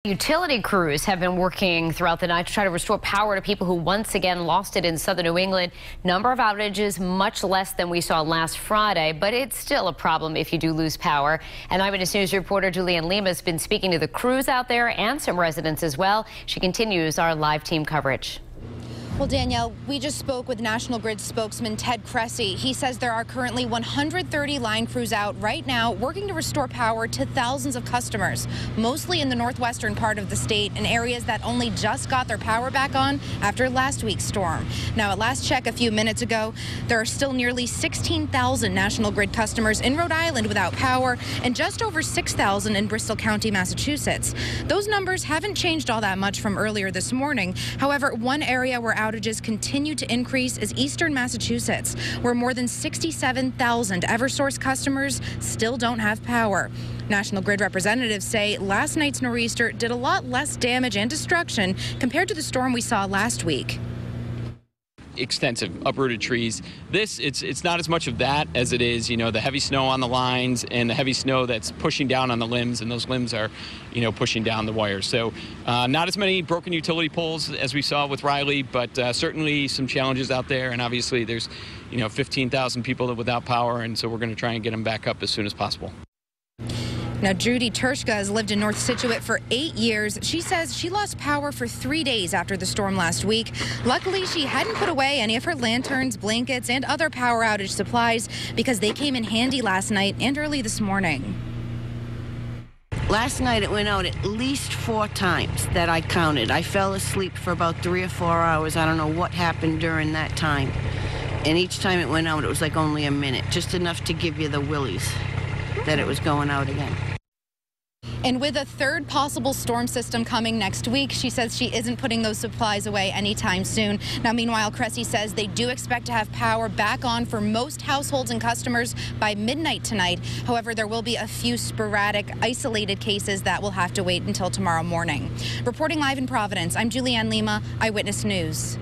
Utility crews have been working throughout the night to try to restore power to people who once again lost it in southern New England. Number of outages much less than we saw last Friday, but it's still a problem if you do lose power. And Eyewitness News reporter Julianne Lima has been speaking to the crews out there and some residents as well. She continues our live team coverage. Well, Danielle, we just spoke with National Grid spokesman Ted Cressy. He says there are currently 130 line crews out right now working to restore power to thousands of customers, mostly in the northwestern part of the state in areas that only just got their power back on after last week's storm. Now, at last check a few minutes ago, there are still nearly 16,000 National Grid customers in Rhode Island without power and just over 6,000 in Bristol County, Massachusetts. Those numbers haven't changed all that much from earlier this morning. However, one area where outages continue to increase is eastern Massachusetts, where more than 67,000 Eversource customers still don't have power. National Grid representatives say last night's nor'easter did a lot less damage and destruction compared to the storm we saw last week. Extensive uprooted trees. It's not as much of that as it is, the heavy snow on the lines and the heavy snow that's pushing down on the limbs, and those limbs are, pushing down the wires. So not as many broken utility poles as we saw with Riley, but certainly some challenges out there. And obviously there's, 15,000 people without power, and so we're going to try and get them back up as soon as possible. Now, Judy Tershka has lived in North Scituate for 8 years. She says she lost power for 3 days after the storm last week. Luckily, she hadn't put away any of her lanterns, blankets, and other power outage supplies because they came in handy last night and early this morning. Last night it went out at least 4 times that I counted. I fell asleep for about 3 or 4 hours. I don't know what happened during that time. And each time it went out, it was like only a minute, just enough to give you the willies that it was going out again. And with a third possible storm system coming next week, she says she isn't putting those supplies away anytime soon. Now, meanwhile, Cressy says they do expect to have power back on for most households and customers by midnight tonight. However, there will be a few sporadic, isolated cases that will have to wait until tomorrow morning. Reporting live in Providence, I'm Julianne Lima, Eyewitness News.